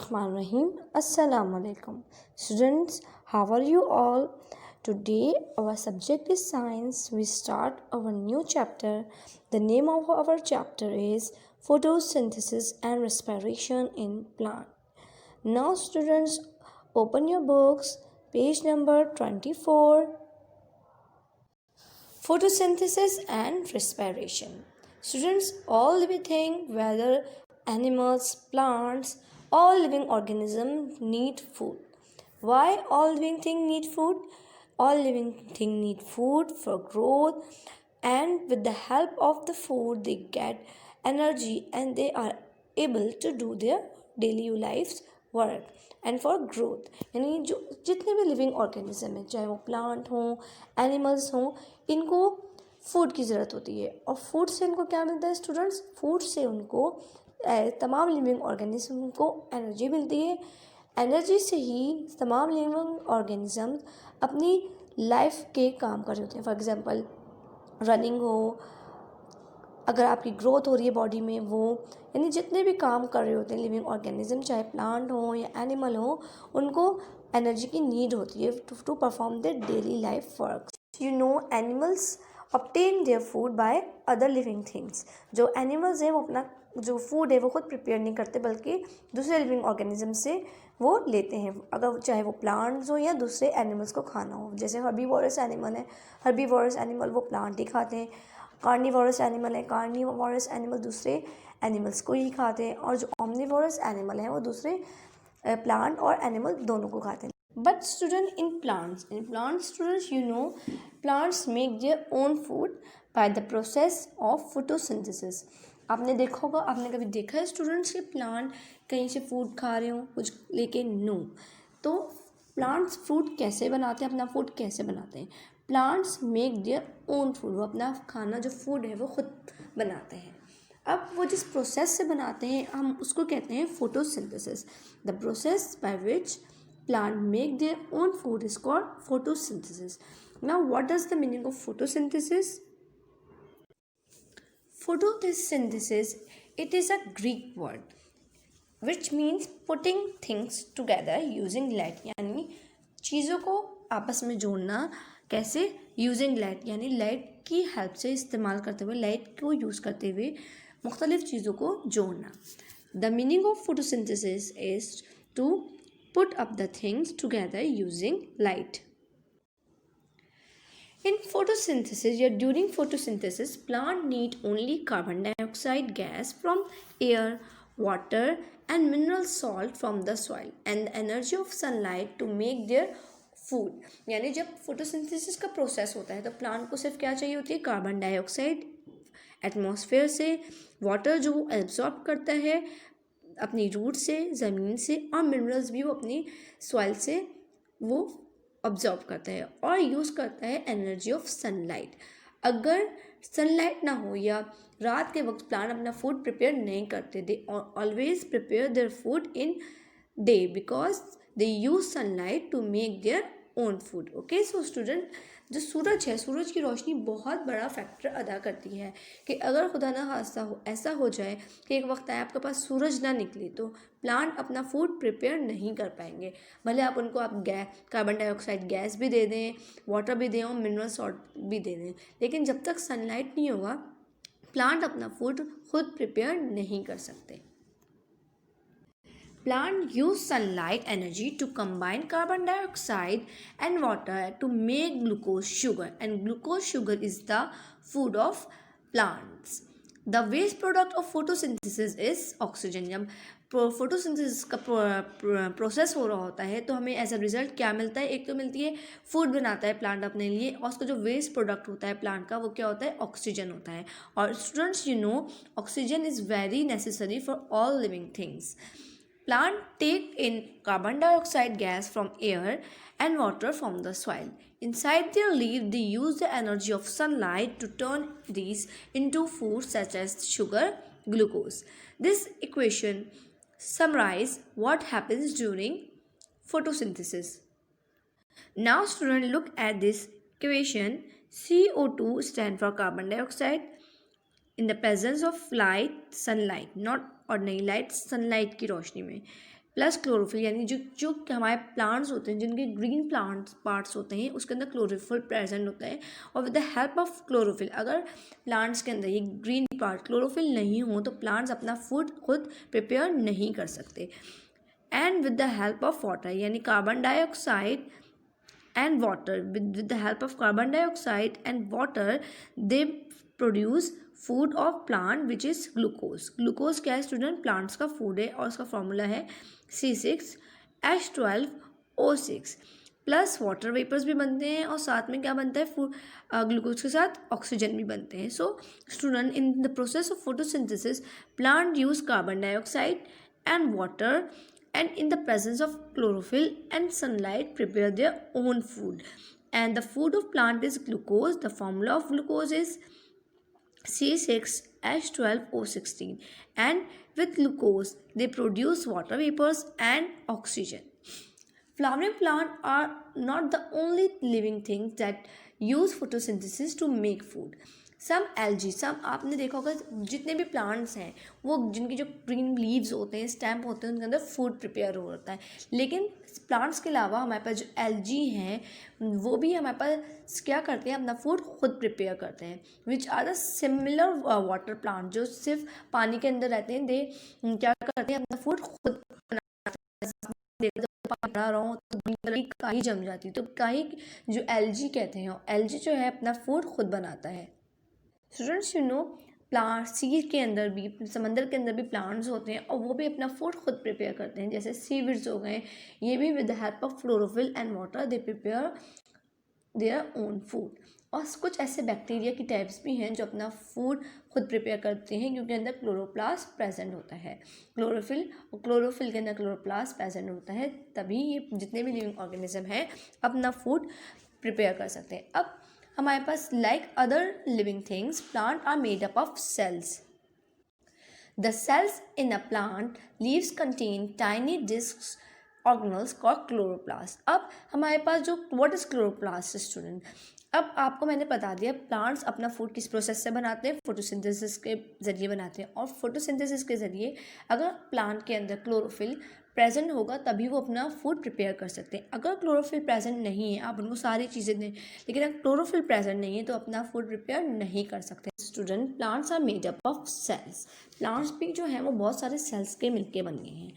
Rahim. Assalamu alaikum. Students, how are you all? Today our subject is science. We start our new chapter. The name of our chapter is photosynthesis and respiration in plant. Now students, open your books, page number 24. Photosynthesis and respiration. Students, all living things, whether animals, plants, all living organisms need food. Why all living things need food? All living things need food for growth, and with the help of the food they get energy and they are able to do their daily lives work and for growth. यानी जो जितने भी living organism हैं, चाहे वो plant हों, animals हों, इनको फूड की ज़रूरत होती है। और फूड से इनको क्या मिलता है स्टूडेंट्स? फूड से उनको तमाम लिविंग ऑर्गेनिज्म को एनर्जी मिलती है। एनर्जी से ही तमाम लिविंग ऑर्गेनिज्म अपनी लाइफ के काम कर रहे होते हैं। फॉर एग्ज़ाम्पल रनिंग हो, अगर आपकी ग्रोथ हो रही है बॉडी में, वो यानी जितने भी काम कर रहे होते हैं लिविंग ऑर्गेनिज्म, चाहे प्लांट हो या एनिमल हो, उनको एनर्जी की नीड होती है to perform their daily life work. You know animals obtain their food by other living things. जो एनिमल्स हैं वो अपना जो फूड है वो खुद प्रिपेयर नहीं करते, बल्कि दूसरे लिविंग ऑर्गेनिज्म से वो लेते हैं, अगर चाहे वो प्लांट्स हो या दूसरे एनिमल्स को खाना हो। जैसे हर्बीवोरस एनिमल है, हर्बीवोरस एनिमल वो प्लांट ही खाते हैं। कार्निवोरस एनिमल है, कार्निवोरस एनिमल दूसरे एनिमल्स को ही खाते हैं। और जो ओमनिवोरस एनिमल हैं वो दूसरे प्लांट और एनिमल दोनों को खाते हैं। But student in plants students, you know plants make their own food by the process of photosynthesis. आपने देखा होगा, आपने कभी देखा है स्टूडेंट्स के प्लांट कहीं से फूड खा रहे हो कुछ लेके? नो। तो प्लांट्स फूड कैसे बनाते हैं, अपना फूड कैसे बनाते हैं? Plants make their own food, वो अपना खाना जो फूड है वो खुद बनाते हैं। अब वो जिस प्रोसेस से बनाते हैं हम उसको कहते हैं photosynthesis. The process by which plant make their own food is called photosynthesis. Now what does the meaning of photosynthesis? Photosynthesis, it is a Greek word which means putting things together using light, यानी चीज़ों को आपस में जोड़ना। कैसे? Using light, यानी light की help से इस्तेमाल करते हुए, लाइट को यूज़ करते हुए मुख्तलिफ चीज़ों को जोड़ना। The meaning of photosynthesis is to put up the things together using light. In photosynthesis, during photosynthesis, plant need only carbon dioxide gas from air, water and mineral salt from the soil and the energy of sunlight to make their food। यानी जब photosynthesis का process होता है तो plant को सिर्फ क्या चाहिए होती है? कार्बन डाइऑक्साइड एटमॉस्फेयर से, वाटर जो वो एब्जॉर्ब करता है अपनी रूट से, ज़मीन से, और मिनरल्स भी वो अपनी सॉइल से वो ऑब्जॉर्व करता है और यूज़ करता है एनर्जी ऑफ सनलाइट। अगर सनलाइट ना हो या रात के वक्त प्लांट अपना फूड प्रिपेयर नहीं करते, they always prepare their food in day because they use sunlight to make their own food. Okay, so student, जो सूरज है, सूरज की रोशनी बहुत बड़ा फैक्टर अदा करती है कि अगर खुदा ना खास्ता हो ऐसा हो जाए कि एक वक्त आए आपके पास सूरज ना निकले तो प्लांट अपना फूड प्रिपेयर नहीं कर पाएंगे। भले आप उनको कार्बन डाइऑक्साइड गैस भी दे दें, वाटर भी दें और मिनरल सॉल्ट भी दे दें, लेकिन जब तक सनलाइट नहीं होगा प्लांट अपना फूड खुद प्रिपेयर नहीं कर सकते। Plant use sunlight energy to combine carbon dioxide and water to make glucose sugar, and glucose sugar is the food of plants. The waste product of photosynthesis is oxygen। जब photosynthesis का process हो रहा होता है तो हमें as a result क्या मिलता है? एक तो मिलती है फूड बनाता है प्लांट अपने लिए, और उसका जो वेस्ट प्रोडक्ट होता है प्लांट का वो क्या होता है? ऑक्सीजन होता है। और students, you know oxygen is very necessary for all living things. Plant take in carbon dioxide gas from air and water from the soil. Inside their leaf, they use the energy of sunlight to turn these into food such as sugar, glucose. This equation summarizes what happens during photosynthesis. Now, student, look at this equation. CO2 stands for carbon dioxide in the presence of light, sunlight, not ordinary light, sunlight की रोशनी में। Plus chlorophyll, यानी जो जो हमारे plants होते हैं जिनके green plants parts होते हैं उसके अंदर क्लोरोफिल प्रेजेंट होता है। और with the help of chlorophyll, अगर प्लांट्स के अंदर ये ग्रीन पार्ट क्लोरोफिल नहीं हो तो प्लांट्स अपना फूड खुद प्रिपेयर नहीं कर सकते। And with the help of water, यानी carbon dioxide and water, with the help of carbon dioxide and water they produce food of plant which is glucose। Glucose क्या है स्टूडेंट? प्लांट्स का food है और उसका फॉर्मूला है C6H12O6। Plus water vapours भी बनते हैं और साथ में क्या बनता है? फूड ग्लूकोज के साथ ऑक्सीजन भी बनते हैं। So student, in the process of photosynthesis plant use carbon dioxide and water, and in the presence of chlorophyll and sunlight prepare their own food, and the food of plant is glucose. The formula of glucose is C6H12O16, and with glucose they produce water vapors and oxygen. Flowering plants are not the only living things that use photosynthesis to make food. Some algae, some आपने देखा होगा जितने भी plants हैं वो जिनकी जो green leaves होते हैं, स्टेम होते हैं, उनके अंदर फूड प्रिपेयर होता है। लेकिन प्लांट्स के अलावा हमारे पास जो एल्जी हैं वो भी हमारे पास क्या करते हैं? अपना फूड खुद प्रिपेयर करते हैं। Which are the similar water plant, जो सिर्फ पानी के अंदर रहते हैं, दे क्या करते हैं? अपना फूड खुद बनाते हैं। पढ़ा रहा हूँ तो ग्रीन कलर की काई जम जाती है, तो काई जो एल्जी कहते हैं, एल्जी जो है अपना फूड खुद बनाता है। स्टूडेंट्स, यू नो प्लांट सी के अंदर भी, समंदर के अंदर भी प्लांट्स होते हैं और वो भी अपना फूड खुद प्रिपेयर करते हैं। जैसे सीवीड्स हो गए, ये भी with the help of chlorophyll and water they prepare their own food. और कुछ ऐसे बैक्टीरिया की टाइप्स भी हैं जो अपना फूड खुद प्रिपेयर करते हैं क्योंकि अंदर क्लोरोप्लास्ट प्रेजेंट होता है। क्लोरोफिल के अंदर क्लोरोप्लास्ट प्रेजेंट होता है, तभी ये जितने भी लिविंग ऑर्गेनिज्म हैं अपना फूड प्रिपेयर कर सकते हैं। अब हमारे पास like other living things plant are made up of cells. The cells in a plant leaves contain tiny discs organelles called chloroplast. अब हमारे पास जो व्हाट इज क्लोरोप्लास्ट स्टूडेंट? अब आपको मैंने बता दिया प्लांट्स अपना फूड किस प्रोसेस से बनाते हैं, फोटोसिंथेसिस के ज़रिए बनाते हैं। और फोटोसिंथेसिस के ज़रिए अगर प्लांट के अंदर क्लोरोफिल प्रेजेंट होगा तभी वो अपना फूड प्रिपेयर कर सकते हैं। अगर क्लोरोफिल प्रेजेंट नहीं है, आप उनको सारी चीज़ें दें, लेकिन अगर क्लोरोफिल प्रेजेंट नहीं है तो अपना फूड प्रिपेयर नहीं कर सकते। Student, plants are made up of cells. Plants भी जो है वो बहुत सारे सेल्स के मिलके बन गए हैं।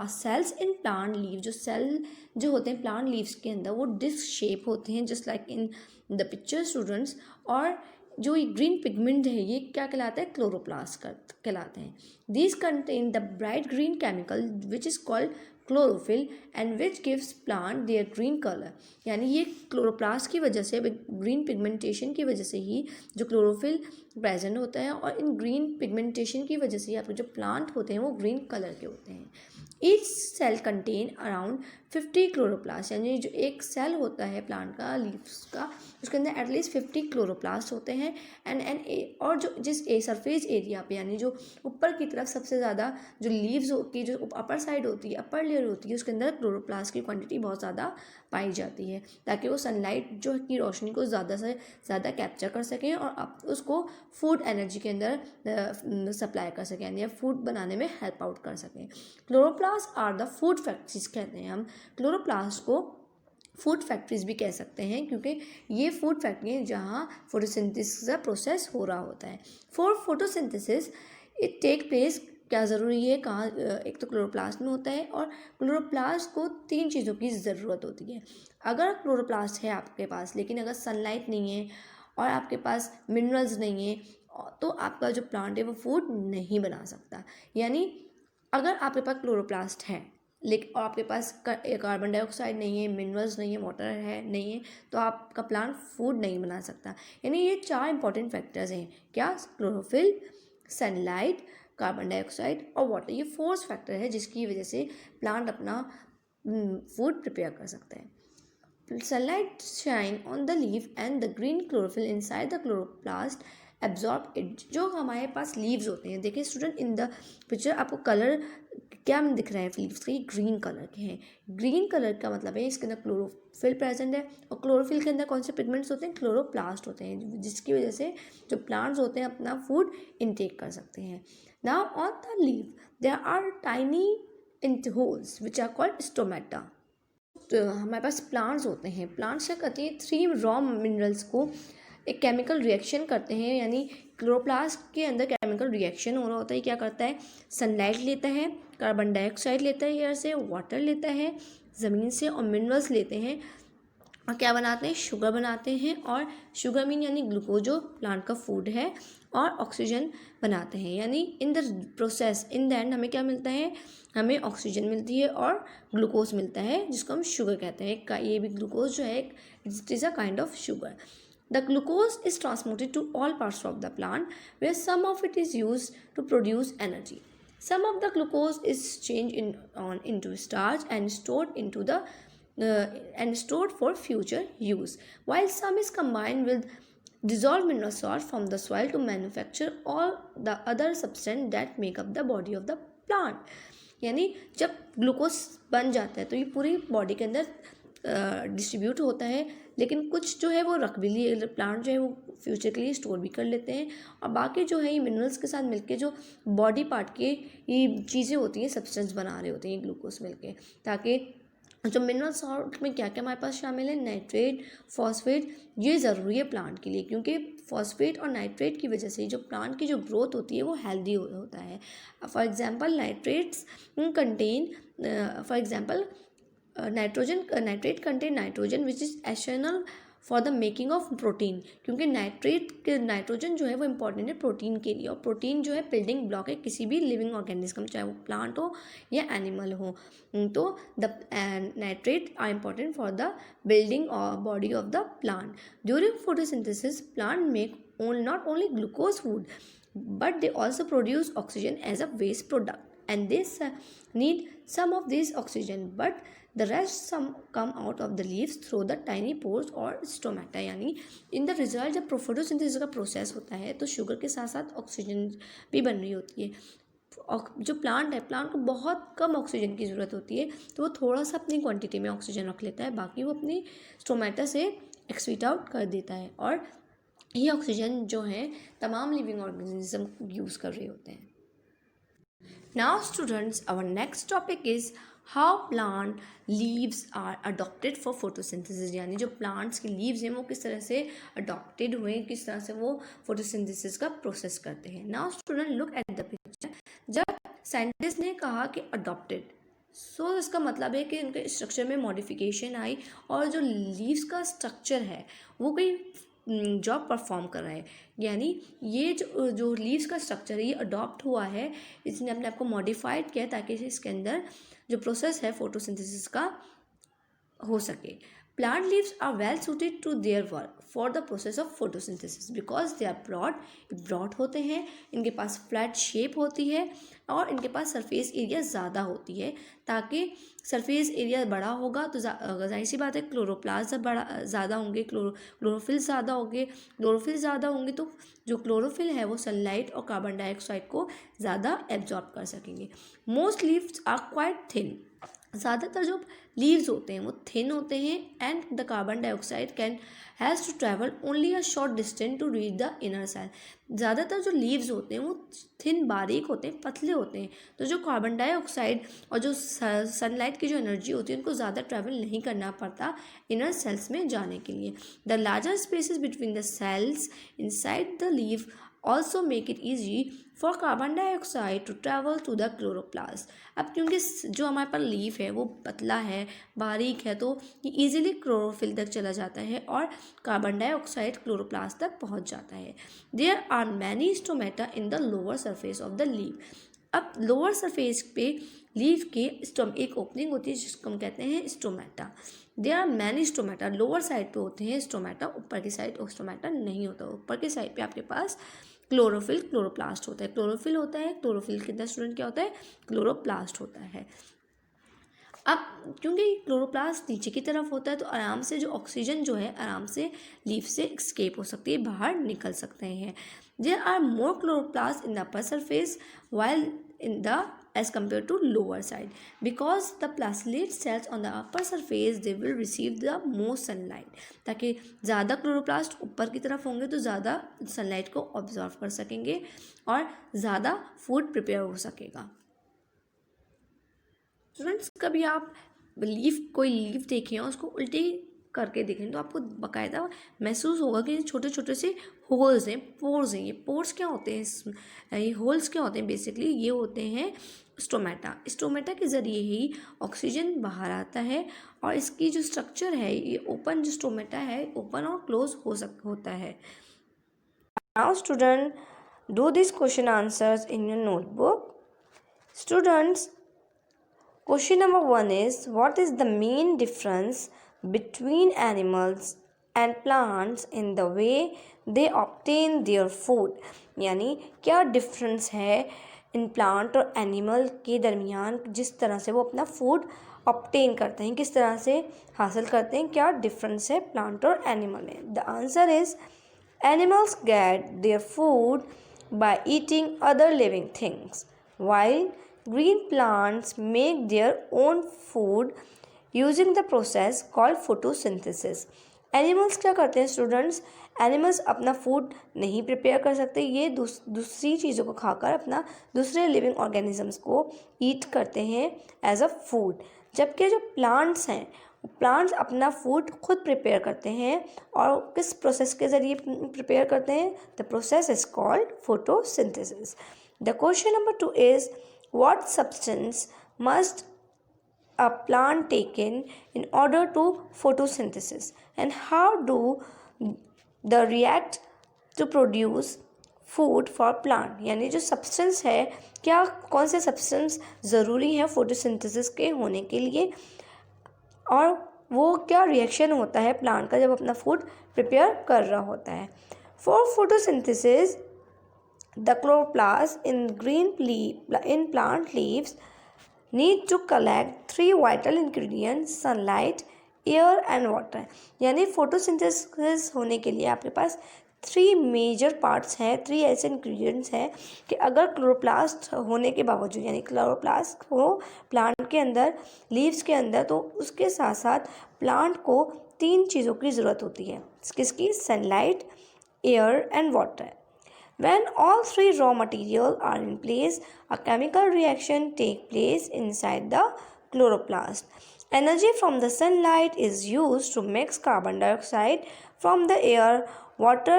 सेल्स इन प्लांट लीव, जो सेल जो होते हैं प्लांट लीव्स के अंदर वो डिस्क शेप होते हैं just like in the picture students. और जो ये ग्रीन पिगमेंट है ये क्या कहलाता है? क्लोरोप्लास्ट कहलाते हैं। These contain the bright green chemical which is called chlorophyll and which gives plant their green colour. यानी ये क्लोरोप्लास्ट की वजह से, ग्रीन पिगमेंटेशन की वजह से ही जो क्लोरोफिल प्रेजेंट होता है और इन ग्रीन पिगमेंटेशन की वजह से ही आपके जो प्लांट होते हैं वो ग्रीन कलर के होते हैं। Each cell contain around 50 chloroplast, यानी जो एक सेल होता है प्लांट का, लीव्स का, उसके अंदर एटलीस्ट 50 क्लोरोप्लास्ट होते हैं। और जो जिस सरफेस एरिया पे, यानी जो ऊपर की तरफ सबसे ज़्यादा जो लीव्स की जो अपर साइड होती है, अपर लेयर होती है, उसके अंदर क्लोरोप्लास्ट की क्वांटिटी बहुत ज़्यादा पाई जाती है ताकि वो सनलाइट जो की रोशनी को ज़्यादा से ज़्यादा कैप्चर कर सकें और आप उसको फूड एनर्जी के अंदर सप्लाई कर सकें, यानी फूड बनाने में हेल्प आउट कर सकें। Chloroplast are the food factories कहते हैं हम। क्लोरोप्लास्ट को फूड फैक्ट्रीज भी कह सकते हैं क्योंकि ये फूड फैक्ट्री हैं जहाँ फोटोसिंथेसिस का प्रोसेस हो रहा होता है। For photosynthesis it take place, क्या ज़रूरी है कहाँ? एक तो क्लोरोप्लास्ट में होता है और क्लोरोप्लास्ट को 3 चीज़ों की ज़रूरत होती है। अगर क्लोरोप्लास्ट है आपके पास लेकिन अगर सनलाइट नहीं है और आपके पास मिनरल्स नहीं है तो आपका जो प्लांट है वो फूड नहीं बना सकता। यानी अगर आपके पास क्लोरोप्लास्ट है लेकिन और आपके पास कार्बन डाइऑक्साइड नहीं है, मिनरल्स नहीं है, वाटर है नहीं है, तो आपका प्लांट फूड नहीं बना सकता। यानी ये 4 इंपॉर्टेंट फैक्टर्स हैं। क्या? क्लोरोफिल, सनलाइट, कार्बन डाइऑक्साइड और वाटर। ये 4 फैक्टर है जिसकी वजह से प्लांट अपना फूड प्रिपेयर कर सकता है। Sunlight shine on the leaf and the green chlorophyll inside the chloroplast absorb it। जो हमारे पास लीव्स होते हैं, देखिए स्टूडेंट इन द पिक्चर आपको कलर क्या दिख रहा है लीव्स के? ग्रीन कलर के हैं। ग्रीन कलर का मतलब है इसके अंदर क्लोरोफिल प्रेजेंट है और क्लोरोफिल के अंदर कौन से पिगमेंट्स होते हैं? क्लोरोप्लास्ट होते हैं, जिसकी वजह से जो प्लांट्स होते हैं अपना फूड इनटेक कर सकते हैं। Now on the leaf there are tiny into holes which are called stomata. तो हमारे पास प्लांट्स होते हैं, प्लांट्स क्या करते हैं, 3 रॉ मिनरल्स को एक केमिकल रिएक्शन करते हैं, यानी क्लोरोप्लास्ट के अंदर केमिकल रिएक्शन हो रहा होता है। क्या करता है, सनलाइट लेता है, कार्बन डाइऑक्साइड लेता है एयर से, वाटर लेता है ज़मीन से, और मिनरल्स लेते हैं और क्या बनाते हैं, शुगर बनाते हैं। और शुगर मीन यानी ग्लूकोज जो प्लांट का फूड है, और ऑक्सीजन बनाते हैं। यानी in the process in the end हमें क्या मिलता है, हमें ऑक्सीजन मिलती है और ग्लूकोज मिलता है, जिसको हम शुगर कहते हैं। ये भी ग्लूकोज जो है it is a kind of sugar. The glucose is transported to all parts of the plant, where some of it is used to produce energy. Some of the glucose is changed into starch and stored for future use, while some is combined with dissolved mineral salt from the soil to manufacture all the other substance that make up the body of the plant. यानी जब glucose बन जाता है तो ये पूरी body के अंदर डिस्ट्रीब्यूट होता है, लेकिन कुछ जो है वो रख भी लिए, प्लांट जो है वो फ्यूचर के लिए स्टोर भी कर लेते हैं, और बाकी जो है ये मिनरल्स के साथ मिलके जो बॉडी पार्ट के ये चीज़ें होती हैं, सब्सटेंस बना रहे होते हैं ग्लूकोज मिलके। ताकि जो मिनरल सॉल्ट में क्या क्या हमारे पास शामिल है, नाइट्रेट, फॉस्फेट, ये ज़रूरी है प्लांट के लिए, क्योंकि फॉस्फेट और नाइट्रेट की वजह से जो प्लांट की जो ग्रोथ होती है वो हेल्दी होता है। For example nitrates contain nitrate contain nitrogen which is essential for the making of protein, क्योंकि नाइट्रोजन जो है वो इंपॉर्टेंट है प्रोटीन के लिए, और प्रोटीन जो है बिल्डिंग ब्लॉक है किसी भी लिविंग ऑर्गेनिज्म, चाहे वो प्लांट हो या एनिमल हो। तो the nitrate are important for the building body of the plant. During photosynthesis plant make not only glucose food, but they also produce oxygen as a waste product, and they need some of this oxygen, but the rest some come out of the leaves through the tiny pores or stomata। यानी in the result जब photosynthesis का process होता है तो sugar के साथ साथ oxygen भी बन रही होती है। जो प्लांट है, प्लांट को बहुत कम ऑक्सीजन की ज़रूरत होती है, तो वो थोड़ा सा अपनी क्वांटिटी में ऑक्सीजन रख लेता है, बाकी वो अपनी स्टोमेटा से एक्सक्रीट आउट कर देता है, और ये ऑक्सीजन जो है तमाम लिविंग ऑर्गेनिज्म यूज़ कर रहे होते हैं। Now students, our next topic is how plant leaves are adopted for photosynthesis. यानी जो प्लांट्स के लीव्स हैं वो किस तरह से अडॉप्टेड हुए, किस तरह से वो फोटोसिंथेसिस का प्रोसेस करते हैं। Now student look at the picture. जब साइंटिस्ट ने कहा कि अडॉप्टेड, सो इसका मतलब है कि उनके स्ट्रक्चर में मॉडिफिकेशन आई, और जो लीव्स का स्ट्रक्चर है वो कोई जॉब परफॉर्म कर रहा है। यानी ये जो लीव्स का स्ट्रक्चर है ये अडॉप्ट हुआ है, इसने अपने आप को मॉडिफाइड किया ताकि इसके अंदर जो प्रोसेस है फोटोसिंथेसिस का हो सके। Plant leaves are well suited to their work for the process of photosynthesis because they are broad होते हैं, इनके पास फ्लैट शेप होती है, और इनके पास सरफेस एरिया ज़्यादा होती है। ताकि सरफेस एरिया बड़ा होगा तो जाहिर सी बात है क्लोरोप्लास्ट बड़ा ज़्यादा होंगे, क्लोरोफिल ज़्यादा होंगे तो जो क्लोरोफिल है वो सनलाइट और कार्बन डाइऑक्साइड को ज़्यादा एब्जॉर्ब कर सकेंगे। Most leaves are quite thin. ज़्यादातर जो लीव्स होते हैं वो थिन होते हैं, and the carbon dioxide has to travel only a short distance to reach the inner cell. ज़्यादातर जो लीव्स होते हैं वो थिन बारीक होते हैं, पतले होते हैं, तो जो कार्बन डाइऑक्साइड और जो सनलाइट की जो एनर्जी होती है उनको ज़्यादा ट्रैवल नहीं करना पड़ता इनर सेल्स में जाने के लिए। The larger spaces between the cells inside the leave also make it easy for carbon dioxide to travel to the chloroplast। अब क्योंकि जो हमारे पास लीफ है वो पतला है, बारीक है, तो ये इजीली क्लोरोफिल तक चला जाता है और कार्बन डाइऑक्साइड क्लोरोप्लास्ट तक पहुंच जाता है। There are many stomata in the lower surface of the leaf. अब लोअर सरफेस पे लीफ के एक ओपनिंग होती है जिसको हम कहते हैं stomata. There are many stomata. Lower side पे होते हैं स्टोमेटा, ऊपर की साइड स्टोमेटा नहीं होता। ऊपर की साइड पे आपके पास क्लोरोफिल क्लोरोप्लास्ट होता है। क्लोरोफिल होता है, क्लोरोफिल के अंदर स्टूडेंट क्या होता है, क्लोरोप्लास्ट होता है। अब क्योंकि क्लोरोप्लास्ट नीचे की तरफ होता है तो आराम से जो ऑक्सीजन जो है आराम से लीफ से एस्केप हो सकती है, बाहर निकल सकते हैं। There are more chloroplast in the upper surface while in the as compared to lower side because the platelet cells on the upper surface they will receive the most sunlight। ताकि ज़्यादा chloroplast ऊपर की तरफ होंगे तो ज़्यादा sunlight को observe कर सकेंगे और ज़्यादा फूड प्रिपेयर हो सकेगा। स्टूडेंट्स कभी आप कोई लीफ देखें और उसको उल्टी करके देखें तो आपको बाकायदा महसूस होगा कि छोटे छोटे से होल्स हैं, पोर्स हैं। ये पोर्स क्या होते हैं, ये होल्स क्या होते हैं? बेसिकली ये होते हैं स्टोमेटा के ज़रिए ही ऑक्सीजन बाहर आता है और इसकी जो स्ट्रक्चर है, ये ओपन जो स्टोमेटा है ओपन और क्लोज होता है। Now student, do this question answers in your notebook. Students, question number 1 is, what is the main difference between animals and plants in the way they obtain their food? यानी क्या difference है in plant और animal के दरमियान जिस तरह से वो अपना फूड ऑब्टेन करते हैं, किस तरह से हासिल करते हैं, क्या डिफरेंस है प्लांट और एनिमल में? The answer is, animals get their food by eating other living things, while green plants make their own food using the process called photosynthesis. Animals क्या करते हैं स्टूडेंट्स? एनिमल्स अपना फूड नहीं prepare कर सकते, ये दूसरी चीज़ों को खाकर अपना दूसरे लिविंग ऑर्गेनिजम्स को ईट करते हैं एज अ फूड। जबकि जो प्लांट्स हैं, प्लांट्स अपना फूड खुद प्रिपेयर करते हैं और किस प्रोसेस के ज़रिए प्रिपेयर करते हैं? The process is called photosynthesis. The question number 2 is, what substance must a plant taken in order to photosynthesis, and how do the react to produce food for plant? यानी जो substance है, क्या कौन से substance ज़रूरी है photosynthesis के होने के लिए और वो क्या रिएक्शन होता है प्लांट का जब अपना फूड प्रिपेयर कर रहा होता है? For photosynthesis the chloroplast in plant leaves need to collect 3 vital ingredients: sunlight, air and water. यानी फोटोसिंथेसिस होने के लिए आपके पास 3 मेजर पार्ट्स हैं, 3 ऐसे इंग्रेडिएंट्स हैं कि अगर क्लोरोप्लास्ट होने के बावजूद, यानी क्लोरोप्लास्ट हो प्लांट के अंदर, लीव्स के अंदर, तो उसके साथ साथ प्लांट को 3 चीज़ों की ज़रूरत होती है। किसकी? Sunlight, air and water. When all 3 raw materials are in place, a chemical reaction takes place inside the chloroplast. Energy from the sunlight is used to mix carbon dioxide from the air, water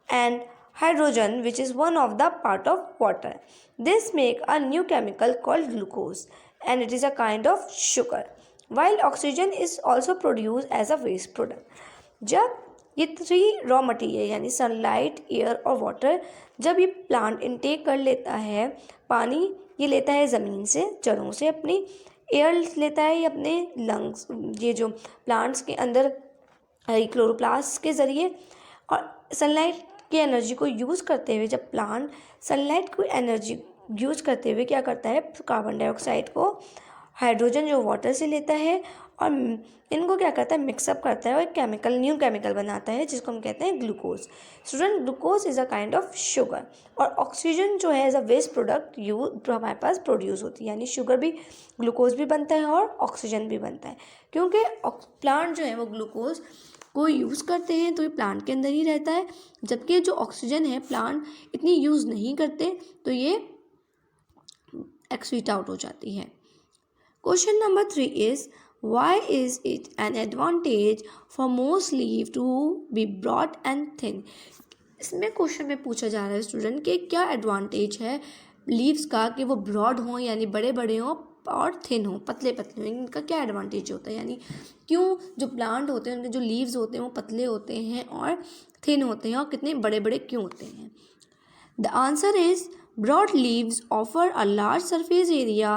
and hydrogen, which is one of the part of water. This makes a new chemical called glucose, and it is a kind of sugar, while oxygen is also produced as a waste product. जब ये 3 raw material यानी sunlight, air और water जब ये plant intake कर लेता है, पानी ये लेता है ज़मीन से, जड़ों से, अपनी एयर लेता है ये अपने लंग्स, ये जो प्लांट्स के अंदर क्लोरोप्लास्ट के ज़रिए, और सनलाइट की एनर्जी को यूज़ करते हुए जब प्लांट सनलाइट को एनर्जी यूज़ करते हुए क्या करता है, कार्बन डाइऑक्साइड को हाइड्रोजन जो वाटर से लेता है और इनको क्या करता है, मिक्सअप करता है और एक न्यू केमिकल बनाता है जिसको हम कहते हैं glucose. Student, glucose is a kind of sugar, और ऑक्सीजन जो है एज अ वेस्ट प्रोडक्ट जो हमारे पास प्रोड्यूस होती है, यानी शुगर भी, ग्लूकोज भी बनता है और ऑक्सीजन भी बनता है। क्योंकि प्लांट जो है वो ग्लूकोज को यूज़ करते हैं तो ये प्लांट के अंदर ही रहता है, जबकि जो ऑक्सीजन है प्लांट इतनी यूज़ नहीं करते तो ये एक्सक्रीट आउट हो जाती है। Question number 3 is, why is it an advantage for most leaf to be broad and thin? इसमें क्वेश्चन में पूछा जा रहा है स्टूडेंट कि क्या एडवांटेज है लीव्स का कि वो ब्रॉड हों यानी बड़े बड़े हों और थिन हों, पतले पतले हों, इनका क्या एडवांटेज होता है? यानी क्यों जो प्लांट होते हैं उनके जो लीव्स होते हैं वो पतले होते हैं और थिन होते हैं और कितने बड़े बड़े क्यों होते हैं? The answer is, broad leaves offer a large surface area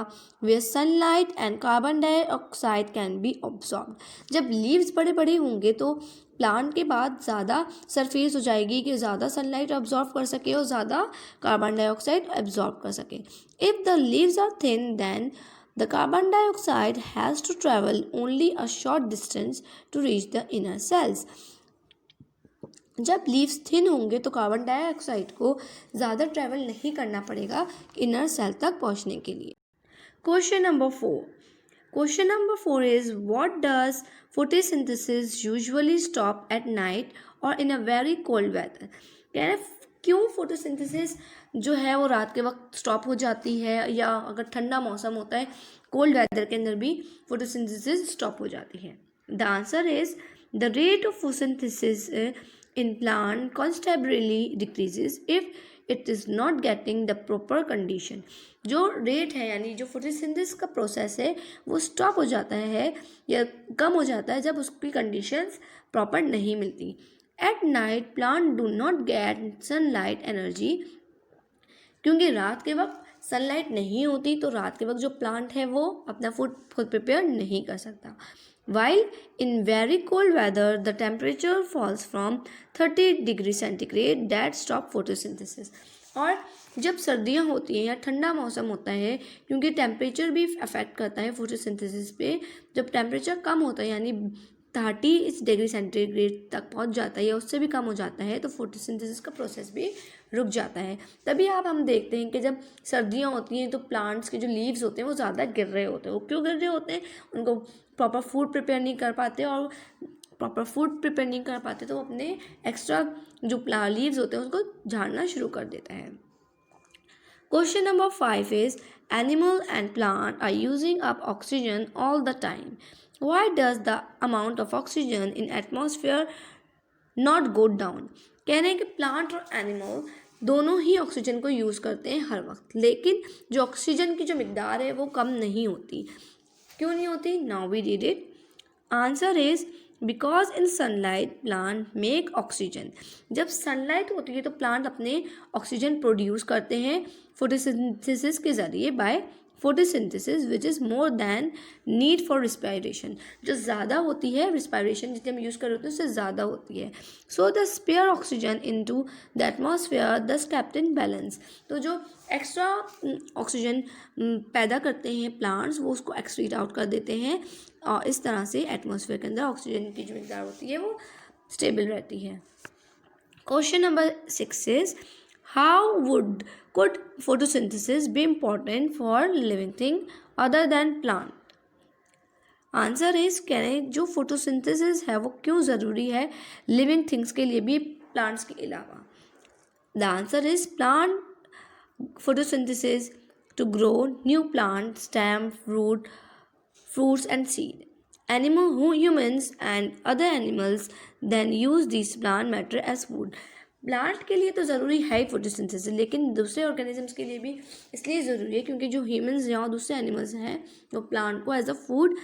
where sunlight and carbon dioxide can be absorbed. जब leaves बड़े बड़े होंगे तो प्लांट के बाद ज़्यादा सरफेस हो जाएगी कि ज़्यादा सनलाइट absorb कर सके और ज़्यादा कार्बन डाइऑक्साइड absorb कर सके। If the leaves are thin, then the carbon dioxide has to travel only a short distance to reach the inner cells. जब लीव्स थिन होंगे तो कार्बन डाइऑक्साइड को ज़्यादा ट्रैवल नहीं करना पड़ेगा इनर सेल तक पहुंचने के लिए। Question number 4 is, what does photosynthesis usually stop at night और इन अ वेरी कोल्ड वेदर? कह रहे क्यों फोटोसिंथेसिस जो है वो रात के वक्त स्टॉप हो जाती है, या अगर ठंडा मौसम होता है, कोल्ड वेदर के अंदर भी फोटोसिंथेसिस स्टॉप हो जाती है। The answer is the rate of photosynthesis in plant constantly decreases if it is not getting the proper condition. जो रेट है यानी जो फोटोसिंथेसिस का प्रोसेस है वो स्टॉप हो जाता है या कम हो जाता है जब उसकी कंडीशंस प्रॉपर नहीं मिलती। At night plant do not gate sunlight energy, क्योंकि रात के वक्त सनलाइट नहीं होती तो रात के वक्त जो प्लांट है वो अपना फूड खुद प्रिपेयर नहीं कर सकता। While in very cold weather the temperature falls from 30 degree centigrade that stop photosynthesis। और जब सर्दियाँ होती हैं या ठंडा मौसम होता है, क्योंकि टेम्परेचर भी अफेक्ट करता है फोटोसिंथेसिस पे, जब टेम्परेचर कम होता है यानी 30 डिग्री सेंटीग्रेड तक पहुंच जाता है या उससे भी कम हो जाता है तो फोटोसिंथेसिस का प्रोसेस भी रुक जाता है। तभी हम देखते हैं कि जब सर्दियां होती हैं तो प्लांट्स के जो लीव्स होते हैं वो ज़्यादा गिर रहे होते हैं। वो क्यों गिर रहे होते हैं? उनको प्रॉपर फूड प्रिपेयर नहीं कर पाते, और प्रॉपर फूड प्रिपेयर नहीं कर पाते तो वो अपने एक्स्ट्रा जो लीव्स होते हैं उसको झाड़ना शुरू कर देता है। Question number 5 is animal and plant are using up oxygen all the time. Why does the amount of oxygen in atmosphere not go down? कह रहे हैं कि प्लांट और एनिमल दोनों ही ऑक्सीजन को यूज़ करते हैं हर वक्त, लेकिन जो ऑक्सीजन की जो मिकदार है वो कम नहीं होती। क्यों नहीं होती? Now we read it. Answer is because in sunlight plant make oxygen. जब सनलाइट होती है तो प्लांट अपने ऑक्सीजन प्रोड्यूस करते हैं फोटोसिंथेसिस के ज़रिए by photosynthesis which is more than need for respiration. जो ज़्यादा होती है रिस्पायरेशन जितने हम यूज़ कर रहे होते हैं उससे ज़्यादा होती है। So the spare oxygen into the atmosphere thus kept in balance. तो जो एक्स्ट्रा ऑक्सीजन पैदा करते हैं प्लांट्स वो उसको एक्सक्रीट आउट कर देते हैं और इस तरह से एटमोसफेयर के अंदर ऑक्सीजन की जो मिकदार होती है वो स्टेबल रहती है। Question number 6 is how would could photosynthesis be important for living thing other than plant? Answer is कह रहे हैं जो फोटोसिंथेसिस है वो क्यों ज़रूरी है लिविंग थिंग्स के लिए भी प्लांट्स के अलावा। The answer is plant photosynthesis to grow new plant stem root fruits and seed. Humans and other animals then use these plant matter as food. Plant के लिए तो ज़रूरी है फोटोसिंथेसिस, लेकिन दूसरे ऑर्गेनिजम्स के लिए भी इसलिए ज़रूरी है क्योंकि जो ह्यूमंस या दूसरे एनिमल्स हैं वो प्लांट को एज अ फूड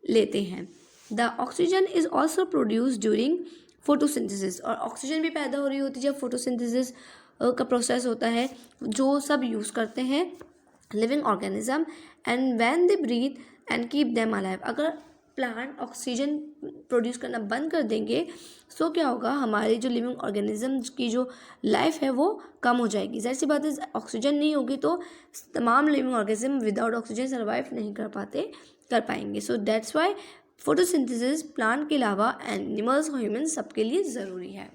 लेते हैं। The oxygen is also produce during photosynthesis. और ऑक्सीजन भी पैदा हो रही होती है जब फोटोसिंथेसिस का प्रोसेस होता है, जो सब यूज़ करते हैं living organism, and when they breathe and keep them alive. अगर प्लांट ऑक्सीजन प्रोड्यूस करना बंद कर देंगे सो क्या होगा, हमारी जो लिविंग ऑर्गेनिजम्स की जो लाइफ है वो कम हो जाएगी। ज़ाहिर सी बात है ऑक्सीजन नहीं होगी तो तमाम living organism without oxygen survive नहीं कर पाएंगे। So that's why photosynthesis plant के अलावा एनिमल्स और ह्यूमंस सबके लिए ज़रूरी है।